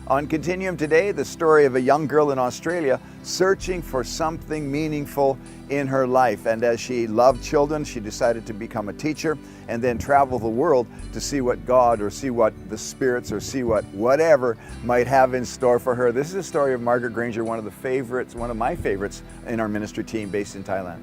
On Continuum today, the story of a young girl in Australia searching for something meaningful in her life. And as she loved children, she decided to become a teacher and then travel the world to see what God or see what the spirits or see what whatever might have in store for her. This is a story of Margaret Granger, one of my favorites in our ministry team based in Thailand.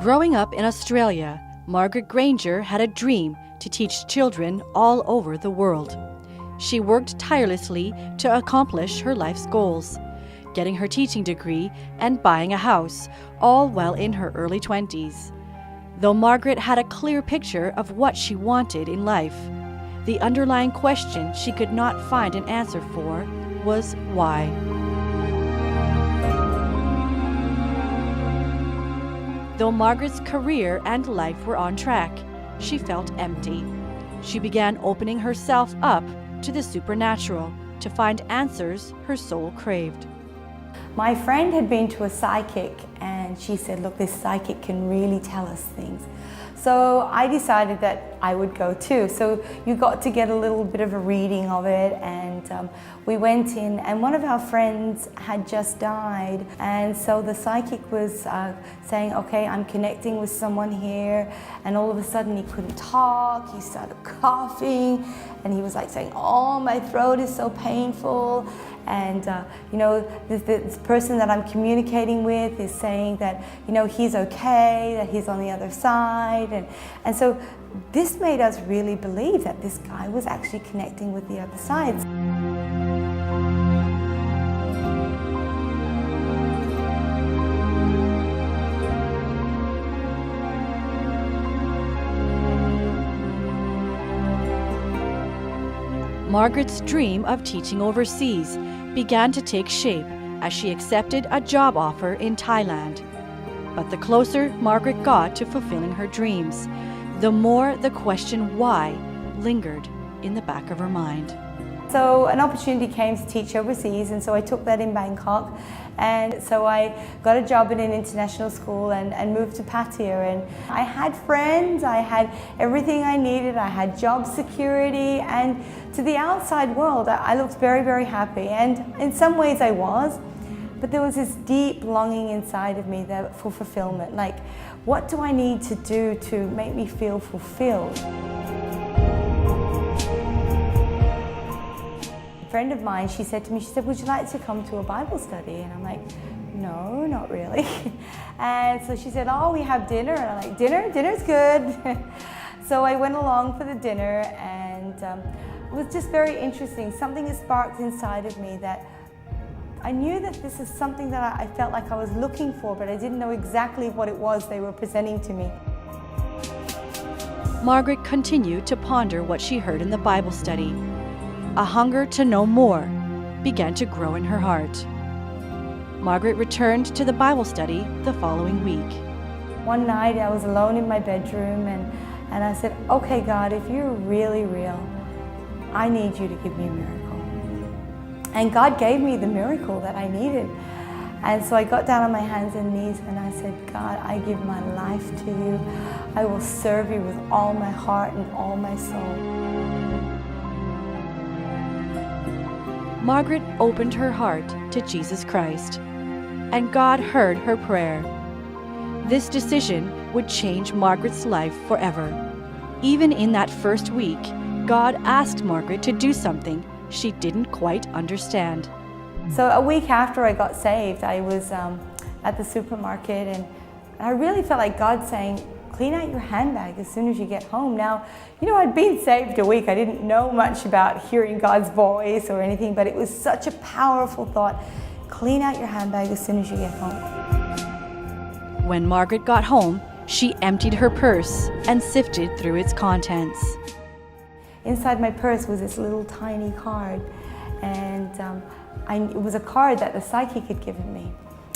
Growing up in Australia, Margaret Granger had a dream to teach children all over the world. She worked tirelessly to accomplish her life's goals, getting her teaching degree and buying a house, all while in her early 20s. Though Margaret had a clear picture of what she wanted in life, the underlying question she could not find an answer for was why. Though Margaret's career and life were on track, she felt empty. She began opening herself up to the supernatural to find answers her soul craved. My friend had been to a psychic and she said, look, this psychic can really tell us things. So I decided that I would go too. So you got to get a little bit of a reading of it, and we went in, and one of our friends had just died, and so the psychic was saying, okay, I'm connecting with someone here, and all of a sudden he couldn't talk, he started coughing, and he was like saying, oh, my throat is so painful. And this person that I'm communicating with is saying that, he's okay, that he's on the other side. And so this made us really believe that this guy was actually connecting with the other sides. Margaret's dream of teaching overseas began to take shape as she accepted a job offer in Thailand. But the closer Margaret got to fulfilling her dreams, the more the question why lingered in the back of her mind. So an opportunity came to teach overseas, and so I took that in Bangkok. And so I got a job in an international school and moved to Pattaya. And I had friends, I had everything I needed, I had job security, and to the outside world, I looked very, very happy. And in some ways I was, but there was this deep longing inside of me for fulfillment. Like, what do I need to do to make me feel fulfilled? A friend of mine, she said to me, would you like to come to a Bible study? And I'm like, no, not really. And so she said, oh, we have dinner. And I'm like, dinner? Dinner's good. So I went along for the dinner, and it was just very interesting. Something that sparked inside of me that I knew that this is something that I felt like I was looking for, but I didn't know exactly what it was they were presenting to me. Margaret continued to ponder what she heard in the Bible study. A hunger to know more began to grow in her heart. Margaret returned to the Bible study the following week. One night I was alone in my bedroom, and I said, okay, God, if you're really real, I need you to give me a miracle. And God gave me the miracle that I needed. And so I got down on my hands and knees and I said, God, I give my life to you. I will serve you with all my heart and all my soul. Margaret opened her heart to Jesus Christ, and God heard her prayer. This decision would change Margaret's life forever. Even in that first week, God asked Margaret to do something she didn't quite understand. So a week after I got saved, I was at the supermarket, and I really felt like God saying, clean out your handbag as soon as you get home. Now, I'd been saved a week. I didn't know much about hearing God's voice or anything, but it was such a powerful thought. Clean out your handbag as soon as you get home. When Margaret got home, she emptied her purse and sifted through its contents. Inside my purse was this little tiny card, and it was a card that the psychic had given me.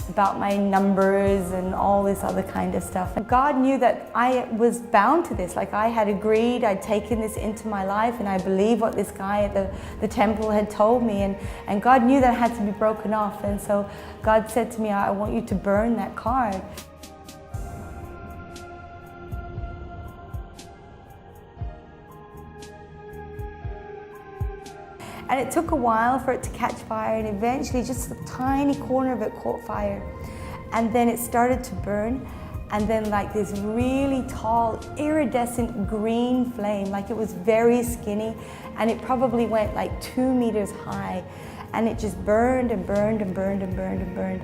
about my numbers and all this other kind of stuff. And God knew that I was bound to this. Like I had agreed, I'd taken this into my life, and I believed what this guy at the temple had told me. And God knew that it had to be broken off. And so God said to me, I want you to burn that card. And it took a while for it to catch fire, and eventually just a tiny corner of it caught fire. And then it started to burn, and then like this really tall, iridescent green flame, like it was very skinny, and it probably went like 2 meters high, and it just burned and burned and burned and burned and burned.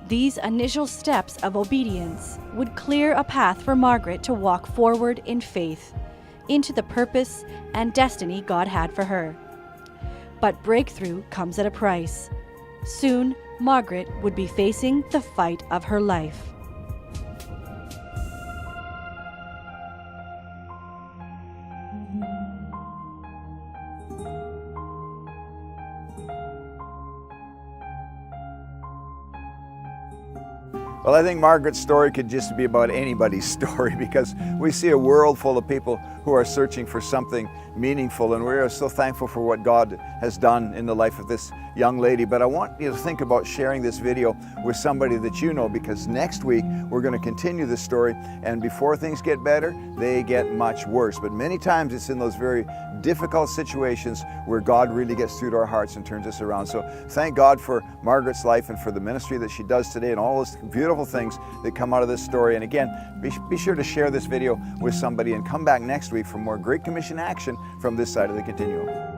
These initial steps of obedience would clear a path for Margaret to walk forward in faith into the purpose and destiny God had for her. But breakthrough comes at a price. Soon, Margaret would be facing the fight of her life. Well, I think Margaret's story could just be about anybody's story, because we see a world full of people who are searching for something meaningful, and we are so thankful for what God has done in the life of this young lady. But I want you to think about sharing this video with somebody that you know, because next week we're going to continue this story, and before things get better, they get much worse. But many times it's in those very difficult situations where God really gets through to our hearts and turns us around. So thank God for Margaret's life and for the ministry that she does today and all those beautiful things that come out of this story. And again, be sure to share this video with somebody, and come back next week for more Great Commission action from this side of the Continuum.